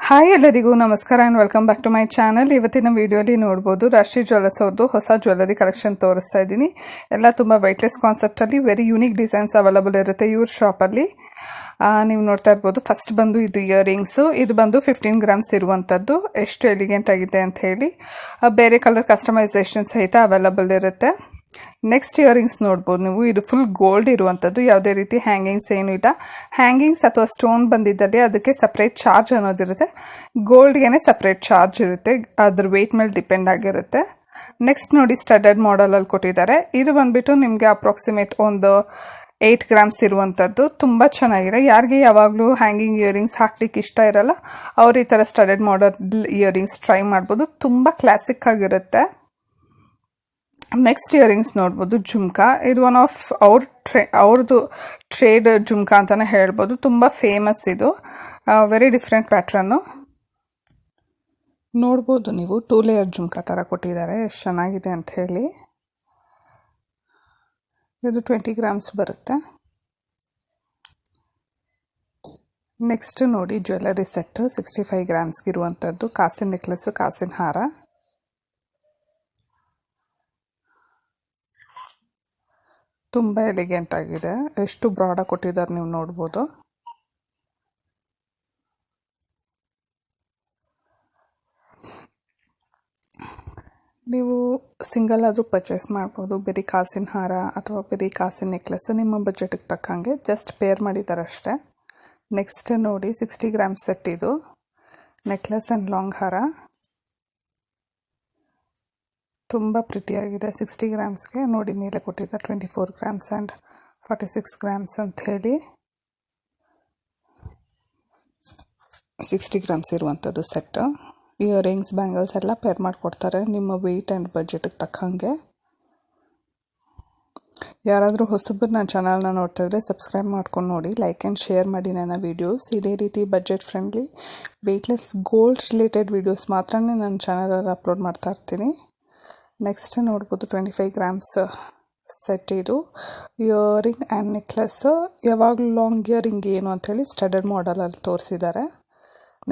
Hi ಎಲ್ಲರಿಗೂ ನಮಸ್ಕಾರ and welcome back to my channel. ಇವತ್ತಿನ ವಿಡಿಯೋಲಿ ನೋಡ್ಬೋದು ರಾಷ್ಟ್ರೀಯ ಜ್ಯುವೆಲ್ಲರ್ಸ್ ಅವ್ರದ್ದು ಹೊಸ ಜ್ಯುವೆಲ್ಲರಿ ಕಲೆಕ್ಷನ್ ತೋರಿಸ್ತಾ ಇದ್ದೀನಿ. ಎಲ್ಲ ತುಂಬ weightless ಕಾನ್ಸೆಪ್ಟಲ್ಲಿ very unique designs available ಇರುತ್ತೆ ಇವ್ರ ಶಾಪಲ್ಲಿ. ನೀವು ನೋಡ್ತಾ ಇರ್ಬೋದು. ಫಸ್ಟ್ ಬಂದು ಇದು ಇಯರಿಂಗ್ಸು, ಇದು ಬಂದು 15 ಗ್ರಾಮ್ಸ್ ಇರುವಂಥದ್ದು. ಎಷ್ಟು ಎಲಿಗೆಂಟ್ ಆಗಿದೆ ಅಂತ ಹೇಳಿ. ಬೇರೆ ಕಲರ್ ಕಸ್ಟಮೈಸೇಷನ್ ಸಹಿತ ಅವೈಲಬಲ್ ಇರುತ್ತೆ. ನೆಕ್ಸ್ಟ್ ಇಯರಿಂಗ್ಸ್ ನೋಡ್ಬೋದು ನೀವು. ಇದು ಫುಲ್ ಗೋಲ್ಡ್ ಇರುವಂಥದ್ದು, ಯಾವುದೇ ರೀತಿ ಹ್ಯಾಂಗಿಂಗ್ಸ್ ಏನೂ ಇಲ್ಲ. ಹ್ಯಾಂಗಿಂಗ್ಸ್ ಅಥವಾ ಸ್ಟೋನ್ ಬಂದಿದ್ದಲ್ಲಿ ಅದಕ್ಕೆ ಸಪ್ರೇಟ್ ಚಾರ್ಜ್ ಅನ್ನೋದಿರುತ್ತೆ. ಗೋಲ್ಡ್ಗೆ ಸಪ್ರೇಟ್ ಚಾರ್ಜ್ ಇರುತ್ತೆ, ಅದ್ರ ವೆಯ್ಟ್ ಮೇಲೆ ಡಿಪೆಂಡ್ ಆಗಿರುತ್ತೆ. ನೆಕ್ಸ್ಟ್ ನೋಡಿ ಸ್ಟಡೆಡ್ ಮಾಡೆಲಲ್ಲಿ ಕೊಟ್ಟಿದ್ದಾರೆ. ಇದು ಬಂದುಬಿಟ್ಟು ನಿಮಗೆ ಅಪ್ರಾಕ್ಸಿಮೇಟ್ ಒಂದು 8 ಗ್ರಾಮ್ಸ್ ಇರುವಂಥದ್ದು. ತುಂಬ ಚೆನ್ನಾಗಿದೆ. ಯಾರಿಗೆ ಯಾವಾಗಲೂ ಹ್ಯಾಂಗಿಂಗ್ ಇಯರಿಂಗ್ಸ್ ಹಾಕ್ಲಿಕ್ಕೆ ಇಷ್ಟ ಇರಲ್ಲ ಅವ್ರು ಈ ಥರ ಸ್ಟಡೆಡ್ ಮಾಡೆಲ್ ಇಯರಿಂಗ್ಸ್ ಟ್ರೈ ಮಾಡ್ಬೋದು. ತುಂಬ ಕ್ಲಾಸಿಕ್ ಆಗಿರುತ್ತೆ. ನೆಕ್ಸ್ಟ್ ಇಯರಿಂಗ್ಸ್ ನೋಡ್ಬೋದು ಜುಮ್ಕಾ. ಇದು ಒನ್ ಆಫ್ ಅವ್ರದ್ದು ಟ್ರೇಡ್ ಜುಮ್ಕಾ ಅಂತಲೇ ಹೇಳ್ಬೋದು. ತುಂಬ ಫೇಮಸ್ ಇದು. ವೆರಿ ಡಿಫ್ರೆಂಟ್ ಪ್ಯಾಟ್ರನ್ನು ನೋಡ್ಬೋದು ನೀವು. 2 ಲೇಯರ್ ಜುಮ್ಕಾ ಥರ ಕೊಟ್ಟಿದ್ದಾರೆ. ಎಷ್ಟು ಚೆನ್ನಾಗಿದೆ ಅಂತ ಹೇಳಿ. ಇದು 20 ಗ್ರಾಮ್ಸ್ ಬರುತ್ತೆ. ನೆಕ್ಸ್ಟ್ ನೋಡಿ ಜ್ಯುವೆಲ್ಲರಿ ಸೆಟ್ 65 ಗ್ರಾಮ್ಸ್ಗೆ ಇರುವಂಥದ್ದು. ಕಾಸಿನ ನೆಕ್ಲೆಸ್ಸು, ಕಾಸಿನ ಹಾರ. ತುಂಬ ಎಲಿಗೆಂಟ್ ಆಗಿದೆ. ಎಷ್ಟು ಬ್ರಾಡಾಗಿ ಕೊಟ್ಟಿದ್ದಾರೆ ನೀವು ನೋಡ್ಬೋದು. ನೀವು ಸಿಂಗಲ್ ಆದರೂ ಪರ್ಚೇಸ್ ಮಾಡ್ಬೋದು. ಬರೀ ಕಾಸಿನ ಹಾರ ಅಥವಾ ಬರೀ ಕಾಸಿನ ನೆಕ್ಲೆಸ್ಸು ನಿಮ್ಮ ಬಜೆಟಿಗೆ ತಕ್ಕಂಗೆ ಜಸ್ಟ್ ಪೇರ್ ಮಾಡಿದ್ದಾರೆ ಅಷ್ಟೇ. ನೆಕ್ಸ್ಟ್ ನೋಡಿ 60 ಗ್ರಾಮ್ಸ್ ಸೆಟ್. ಇದು ನೆಕ್ಲೆಸ್ ಆ್ಯಂಡ್ ಲಾಂಗ್ ಹಾರ. ತುಂಬ ಪ್ರಿಟಿಯಾಗಿದೆ. 60 ಗ್ರಾಮ್ಸ್ಗೆ ನೋಡಿ ಮೇಲೆ ಕೊಟ್ಟಿದ್ದಾರೆ 24 ಗ್ರಾಮ್ಸ್ ಆ್ಯಂಡ್ 46 ಗ್ರಾಮ್ಸ್ ಅಂತ ಹೇಳಿ. 60 ಗ್ರಾಮ್ಸ್ ಇರುವಂಥದ್ದು ಸೆಟ್ಟು. ಇಯರಿಂಗ್ಸ್, ಬ್ಯಾಂಗಲ್ಸ್ ಎಲ್ಲ ಪೇರ್ ಮಾಡಿಕೊಡ್ತಾರೆ ನಿಮ್ಮ ವೆಯ್ಟ್ ಆ್ಯಂಡ್ ಬಜೆಟಿಗೆ ತಕ್ಕಂಗೆ. ಯಾರಾದರೂ ಹೊಸಬ್ರು ನನ್ನ ಚಾನಲ್ನ ನೋಡ್ತಾ ಇದ್ದರೆ ಸಬ್ಸ್ಕ್ರೈಬ್ ಮಾಡ್ಕೊಂಡು ನೋಡಿ, ಲೈಕ್ ಆ್ಯಂಡ್ ಶೇರ್ ಮಾಡಿ ನನ್ನ ವೀಡಿಯೋಸ್. ಇದೇ ರೀತಿ budget friendly weightless gold related videos ಮಾತ್ರ ನನ್ನ ಚಾನಲಲ್ಲಿ ಅಪ್ಲೋಡ್ ಮಾಡ್ತಾ ಇರ್ತೀನಿ. ನೆಕ್ಸ್ಟ್ ನೋಡ್ಬೋದು 25 ಗ್ರಾಮ್ಸ್ ಸೆಟ್. ಇದು ಇಯರಿಂಗ್ ಆ್ಯಂಡ್ ನೆಕ್ಲೆಸ್ಸು. ಯಾವಾಗಲೂ ಲಾಂಗ್ ಇಯರಿಂಗ್ ಏನು ಅಂಥೇಳಿ ಸ್ಟಡೆಡ್ ಮಾಡೆಲಲ್ಲಿ ತೋರಿಸಿದ್ದಾರೆ.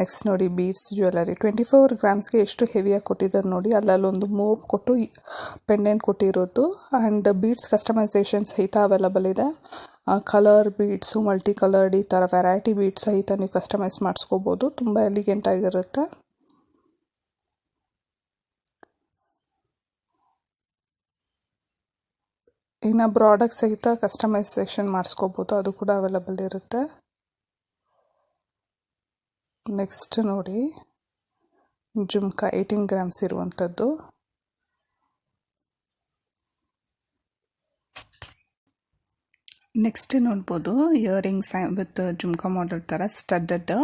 ನೆಕ್ಸ್ಟ್ ನೋಡಿ ಬೀಡ್ಸ್ ಜ್ಯುವೆಲ್ಲರಿ 24 ಗ್ರಾಮ್ಸ್ಗೆ ಎಷ್ಟು ಹೆವಿಯಾಗಿ ಕೊಟ್ಟಿದ್ದಾರೆ ನೋಡಿ. ಅಲ್ಲೊಂದು ಮೂವ್ ಕೊಟ್ಟು ಪೆಂಡೆಂಟ್ ಕೊಟ್ಟಿರೋದು. ಆ್ಯಂಡ್ ಬೀಡ್ಸ್ ಕಸ್ಟಮೈಸೇಷನ್ ಸಹಿತ ಅವೈಲಬಲ್ ಇದೆ. ಕಲರ್ ಬೀಡ್ಸು, ಮಲ್ಟಿ ಕಲರ್ಡ್, ಈ ಥರ ವೆರೈಟಿ ಬೀಡ್ಸ್ ಸಹಿತ ನೀವು ಕಸ್ಟಮೈಸ್ ಮಾಡಿಸ್ಕೋಬೋದು. ತುಂಬ ಎಲಿಗೆಂಟ್ ಆಗಿರುತ್ತೆ. ಇನ್ನು ಬ್ರಾಡಾಗಿ ಸಹಿತ ಕಸ್ಟಮೈಸೇಷನ್ ಮಾಡಿಸ್ಕೋಬೋದು, ಅದು ಕೂಡ ಅವೈಲಬಲ್ ಇರುತ್ತೆ. ನೆಕ್ಸ್ಟ್ ನೋಡಿ ಜುಮ್ಕಾ 18 ಗ್ರಾಮ್ಸ್ ಇರುವಂಥದ್ದು. ನೆಕ್ಸ್ಟ್ ನೋಡ್ಬೋದು ಇಯರಿಂಗ್ಸ್ ವಿತ್ ಜುಮ್ಕಾ ಮಾಡೆಲ್ ಥರ ಸ್ಟಡ್ಡೆಡ್.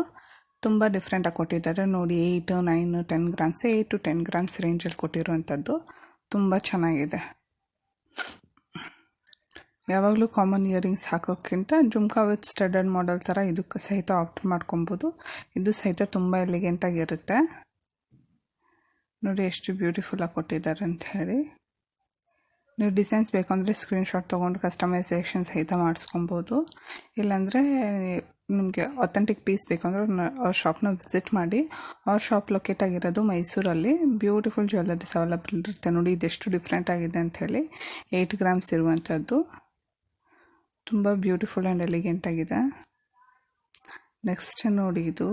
ತುಂಬ ಡಿಫ್ರೆಂಟಾಗಿ ಕೊಟ್ಟಿದ್ದಾರೆ ನೋಡಿ. 8, 9, 10 ಗ್ರಾಮ್ಸ್ 8 to 10 ಗ್ರಾಮ್ಸ್ ರೇಂಜಲ್ಲಿ ಕೊಟ್ಟಿರುವಂಥದ್ದು. ತುಂಬ ಚೆನ್ನಾಗಿದೆ. ಯಾವಾಗಲೂ ಕಾಮನ್ ಇಯರಿಂಗ್ಸ್ ಹಾಕೋಕ್ಕಿಂತ ಜುಮ್ಕಾ ವಿತ್ ಸ್ಟಡೆಡ್ ಮಾಡೆಲ್ ಥರ ಇದಕ್ಕೆ ಸಹಿತ ಆಪ್ಟ್ ಮಾಡ್ಕೊಬೋದು. ಇದು ಸಹಿತ ತುಂಬ ಎಲಿಗೆಂಟಾಗಿರುತ್ತೆ. ನೋಡಿ ಎಷ್ಟು ಬ್ಯೂಟಿಫುಲ್ಲಾಗಿ ಕೊಟ್ಟಿದ್ದಾರೆ ಅಂತ ಹೇಳಿ. ನೀವು ಡಿಸೈನ್ಸ್ ಬೇಕಂದರೆ ಸ್ಕ್ರೀನ್ಶಾಟ್ ತೊಗೊಂಡು ಕಸ್ಟಮೈಸೇಷನ್ ಸಹಿತ ಮಾಡಿಸ್ಕೊಬೋದು. ಇಲ್ಲಾಂದರೆ ನಿಮಗೆ ಅಥೆಂಟಿಕ್ ಪೀಸ್ ಬೇಕಂದ್ರೆ ಅವ್ರ ಶಾಪ್ನ ವಿಸಿಟ್ ಮಾಡಿ. ಅವ್ರ ಶಾಪ್ ಲೊಕೇಟ್ ಆಗಿರೋದು ಮೈಸೂರಲ್ಲಿ. ಬ್ಯೂಟಿಫುಲ್ ಜ್ಯುವೆಲ್ಲರೀಸ್ ಅವೈಲಬಲ್ ಇರುತ್ತೆ ನೋಡಿ. ಇದೆಷ್ಟು ಡಿಫ್ರೆಂಟ್ ಆಗಿದೆ ಅಂಥೇಳಿ. 8 ಗ್ರಾಮ್ಸ್ ಇರುವಂಥದ್ದು. ತುಂಬ ಬ್ಯೂಟಿಫುಲ್ ಆ್ಯಂಡ್ ಎಲಿಗೆಂಟ್ ಆಗಿದೆ. ನೆಕ್ಸ್ಟ್ ನೋಡಿ ಇದು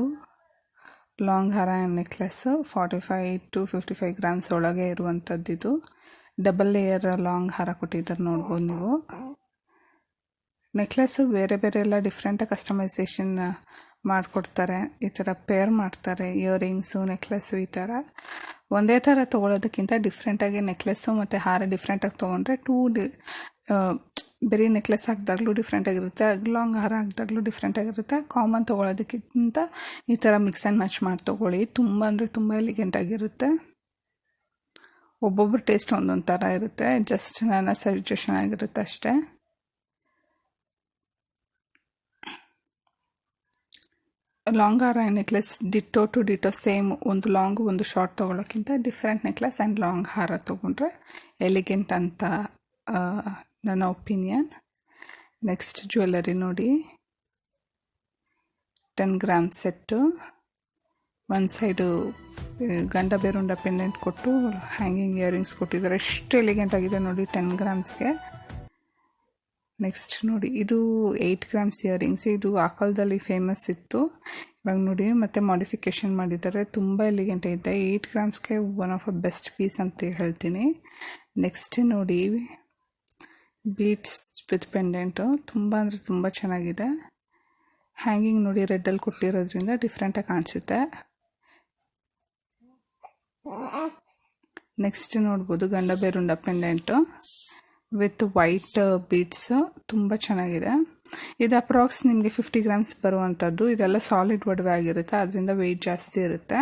ಲಾಂಗ್ ಹಾರ ಆ್ಯಂಡ್ ನೆಕ್ಲೆಸ್ಸು 45 to 55 ಗ್ರಾಮ್ಸ್ ಒಳಗೆ ಇರುವಂಥದ್ದು. ಇದು ಡಬಲ್ ಲೇಯರ್ ಲಾಂಗ್ ಹಾರ ಕೊಟ್ಟಿದ್ದಾರೆ ನೋಡ್ಬೋದು ನೀವು. ನೆಕ್ಲೆಸ್ಸು ಬೇರೆ ಬೇರೆ ಎಲ್ಲ ಡಿಫ್ರೆಂಟಾಗಿ ಕಸ್ಟಮೈಸೇಷನ್ ಮಾಡಿಕೊಡ್ತಾರೆ. ಈ ಥರ ಪೇರ್ ಮಾಡ್ತಾರೆ. ಇಯರಿಂಗ್ಸು, ನೆಕ್ಲೆಸ್ಸು ಈ ಥರ ಒಂದೇ ಥರ ತೊಗೊಳೋದಕ್ಕಿಂತ ಡಿಫ್ರೆಂಟಾಗಿ ನೆಕ್ಲೆಸ್ಸು ಮತ್ತು ಹಾರ ಡಿಫ್ರೆಂಟಾಗಿ ತೊಗೊಂಡ್ರೆ ಬರೀ ನೆಕ್ಲೆಸ್ ಹಾಕಿದಾಗಲೂ ಡಿಫ್ರೆಂಟಾಗಿರುತ್ತೆ, ಲಾಂಗ್ ಹಾರ ಹಾಕಿದಾಗಲೂ ಡಿಫ್ರೆಂಟಾಗಿರುತ್ತೆ. ಕಾಮನ್ ತೊಗೊಳೋದಕ್ಕಿಂತ ಈ ಥರ ಮಿಕ್ಸ್ ಆ್ಯಂಡ್ ಮ್ಯಾಚ್ ಮಾಡಿ ತೊಗೊಳ್ಳಿ. ತುಂಬ ಅಂದರೆ ತುಂಬ ಎಲಿಗೆಂಟಾಗಿರುತ್ತೆ. ಒಬ್ಬೊಬ್ಬರು ಟೇಸ್ಟ್ ಒಂದೊಂದು ಥರ ಇರುತ್ತೆ. ಜಸ್ಟ್ ನನ್ನ ಸಜೆಷನ್ ಆಗಿರುತ್ತೆ ಅಷ್ಟೇ. ಲಾಂಗ್ ಹಾರ and necklace ditto to ditto same. ಒಂದು ಲಾಂಗು ಒಂದು ಶಾರ್ಟ್ ತೊಗೊಳೋಕ್ಕಿಂತ ಡಿಫ್ರೆಂಟ್ ನೆಕ್ಲೆಸ್ ಆ್ಯಂಡ್ ಲಾಂಗ್ ಹಾರ ತೊಗೊಂಡ್ರೆ ಎಲಿಗೆಂಟ್ ಅಂತ ನನ್ನ ಒಪಿನಿಯನ್. ನೆಕ್ಸ್ಟ್ ಜ್ಯುವೆಲ್ಲರಿ ನೋಡಿ 10 ಗ್ರಾಮ್ ಸೆಟ್ಟು. ಒಂದು ಸೈಡು ಗಂಡ ಬೇರುಂಡ ಪೆಂಡೆಂಟ್ ಕೊಟ್ಟು ಹ್ಯಾಂಗಿಂಗ್ ಇಯರಿಂಗ್ಸ್ ಕೊಟ್ಟಿದ್ದಾರೆ. ಎಷ್ಟು ಎಲಿಗೆಂಟ್ ಆಗಿದೆ ನೋಡಿ 10 ಗ್ರಾಮ್ಸ್ಗೆ. ನೆಕ್ಸ್ಟ್ ನೋಡಿ ಇದು 8 ಗ್ರಾಮ್ಸ್ ಇಯರಿಂಗ್ಸ್. ಇದು ಆ ಕಾಲದಲ್ಲಿ ಫೇಮಸ್ ಇತ್ತು. ಇವಾಗ ನೋಡಿ ಮತ್ತೆ ಮಾಡಿಫಿಕೇಷನ್ ಮಾಡಿದ್ದಾರೆ. ತುಂಬ ಎಲಿಗೆಂಟ್ ಇದೆ. 8 ಗ್ರಾಮ್ಸ್ಗೆ one of a best piece ಅಂತ ಹೇಳ್ತೀನಿ. ನೆಕ್ಸ್ಟ್ ನೋಡಿ ಬೀಟ್ಸ್ ವಿತ್ ಪೆಂಡೆಂಟು ತುಂಬ ಅಂದರೆ ತುಂಬ ಚೆನ್ನಾಗಿದೆ. ಹ್ಯಾಂಗಿಂಗ್ ನೋಡಿ ರೆಡ್ಡಲ್ಲಿ ಕೊಟ್ಟಿರೋದ್ರಿಂದ ಡಿಫ್ರೆಂಟಾಗಿ ಕಾಣಿಸುತ್ತೆ. ನೆಕ್ಸ್ಟ್ ನೋಡ್ಬೋದು ಗಂಡ ಬೇರುಂಡ ಪೆಂಡೆಂಟು ವಿತ್ ವೈಟ್ ಬೀಡ್ಸ್. ತುಂಬ ಚೆನ್ನಾಗಿದೆ. ಇದು ಅಪ್ರಾಕ್ಸ್ ನಿಮಗೆ 50 ಗ್ರಾಮ್ಸ್ ಬರುವಂಥದ್ದು. ಇದೆಲ್ಲ ಸಾಲಿಡ್ ಒಡವೆ ಆಗಿರುತ್ತೆ, ಅದರಿಂದ ವೆಯ್ಟ್ ಜಾಸ್ತಿ ಇರುತ್ತೆ.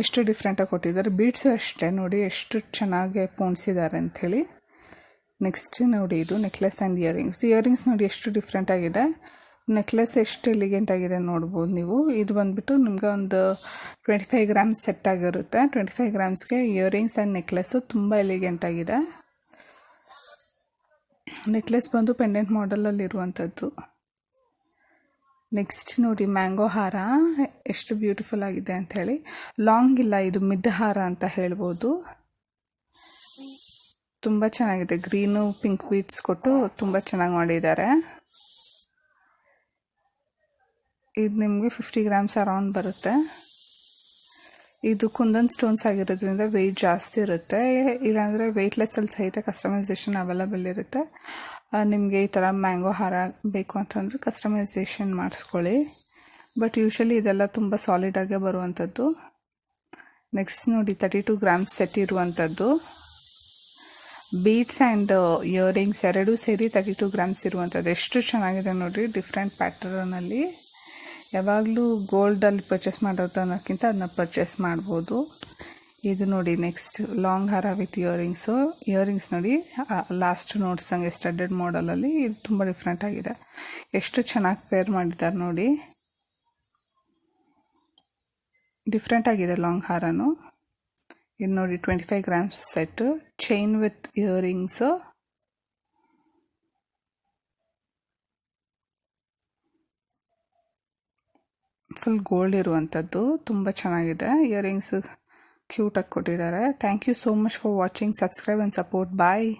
ಎಷ್ಟು ಡಿಫ್ರೆಂಟಾಗಿ ಕೊಟ್ಟಿದ್ದಾರೆ. ಬೀಡ್ಸು ಅಷ್ಟೇ ನೋಡಿ ಎಷ್ಟು ಚೆನ್ನಾಗಿ ಪೋಣಿಸಿದ್ದಾರೆ ಅಂಥೇಳಿ. ನೆಕ್ಸ್ಟ್ ನೋಡಿ ಇದು ನೆಕ್ಲೆಸ್ ಆ್ಯಂಡ್ ಇಯರಿಂಗ್ಸ್ ನೋಡಿ ಎಷ್ಟು ಡಿಫ್ರೆಂಟ್ ಆಗಿದೆ. ನೆಕ್ಲೆಸ್ ಎಷ್ಟು ಎಲಿಗೆಂಟ್ ಆಗಿದೆ ನೋಡ್ಬೋದು ನೀವು. ಇದು ಬಂದುಬಿಟ್ಟು ನಿಮಗೆ ಒಂದು 25 ಗ್ರಾಮ್ಸ್ ಸೆಟ್ ಆಗಿರುತ್ತೆ. 25 ಗ್ರಾಮ್ಸ್ಗೆ ಇಯರಿಂಗ್ಸ್ ಆ್ಯಂಡ್ ನೆಕ್ಲೆಸ್ಸು ತುಂಬ ಎಲಿಗೆಂಟ್ ಆಗಿದೆ. ನೆಕ್ಲೆಸ್ ಬಂದು ಪೆಂಡೆಂಟ್ ಮಾಡಲಲ್ಲಿ ಇರುವಂಥದ್ದು. ನೆಕ್ಸ್ಟ್ ನೋಡಿ ಮ್ಯಾಂಗೋ ಹಾರ ಎಷ್ಟು ಬ್ಯೂಟಿಫುಲ್ ಆಗಿದೆ ಅಂಥೇಳಿ. ಲಾಂಗ್ ಇಲ್ಲ, ಇದು ಮಿಡ್ ಹಾರ ಅಂತ ಹೇಳ್ಬೋದು. ತುಂಬ ಚೆನ್ನಾಗಿದೆ. ಗ್ರೀನು ಪಿಂಕ್ ಬೀಡ್ಸ್ ಕೊಟ್ಟು ತುಂಬ ಚೆನ್ನಾಗಿ ಮಾಡಿದ್ದಾರೆ. ಇದು ನಿಮಗೆ 50 ಗ್ರಾಮ್ಸ್ ಅರೌಂಡ್ ಬರುತ್ತೆ. ಇದು ಕುಂದನ್ ಸ್ಟೋನ್ಸ್ ಆಗಿರೋದ್ರಿಂದ ವೆಯ್ಟ್ ಜಾಸ್ತಿ ಇರುತ್ತೆ. ಇಲ್ಲಾಂದರೆ ವೆಯ್ಟ್ಲೆಸ್ಸಲ್ಲಿ ಸಹಿತ ಕಸ್ಟಮೈಸೇಷನ್ ಅವೈಲಬಲ್ ಇರುತ್ತೆ. ನಿಮಗೆ ಈ ಥರ ಮ್ಯಾಂಗೋ ಹಾರ ಬೇಕು ಅಂತಂದರೆ ಕಸ್ಟಮೈಸೇಷನ್ ಮಾಡಿಸ್ಕೊಳ್ಳಿ. ಬಟ್ ಯೂಶ್ವಲಿ ಇದೆಲ್ಲ ತುಂಬ ಸಾಲಿಡಾಗೇ ಬರುವಂಥದ್ದು. ನೆಕ್ಸ್ಟ್ ನೋಡಿ 32 ಗ್ರಾಮ್ಸ್ ಸೆಟ್ ಇರುವಂಥದ್ದು. ಬೀಡ್ಸ್ ಆ್ಯಂಡ್ ಇಯರಿಂಗ್ಸ್ ಎರಡೂ ಸೇರಿ 32 ಗ್ರಾಮ್ಸ್ ಇರುವಂಥದ್ದು. ಎಷ್ಟು ಚೆನ್ನಾಗಿದೆ ನೋಡಿ, ಡಿಫ್ರೆಂಟ್ ಪ್ಯಾಟರ್ನಲ್ಲಿ. ಯಾವಾಗಲೂ ಗೋಲ್ಡಲ್ಲಿ ಪರ್ಚೇಸ್ ಮಾಡೋದನ್ನೋಕ್ಕಿಂತ ಅದನ್ನ ಪರ್ಚೇಸ್ ಮಾಡ್ಬೋದು. ಇದು ನೋಡಿ ನೆಕ್ಸ್ಟ್ ಲಾಂಗ್ ಹಾರ ವಿತ್ ಇಯರಿಂಗ್ಸ್ ನೋಡಿ ಲಾಸ್ಟ್ ನೋಡ್ಸಂಗೆ ಸ್ಟಡ್ಡೆಡ್ ಮಾಡಲಲ್ಲಿ. ಇದು ತುಂಬ ಡಿಫ್ರೆಂಟ್ ಆಗಿದೆ. ಎಷ್ಟು ಚೆನ್ನಾಗಿ ಪೇರ್ ಮಾಡಿದ್ದಾರೆ ನೋಡಿ. ಡಿಫ್ರೆಂಟ್ ಆಗಿದೆ ಲಾಂಗ್ ಹಾರನು. ಇದು ನೋಡಿ 25 grams set, chain with earrings. Full gold ಇರುವಂಥದ್ದು. ತುಂಬ ಚೆನ್ನಾಗಿದೆ. ಇಯರಿಂಗ್ಸ್ ಕ್ಯೂಟಾಗಿ ಕೊಟ್ಟಿದ್ದಾರೆ. Thank you so much for watching. Subscribe and support. Bye.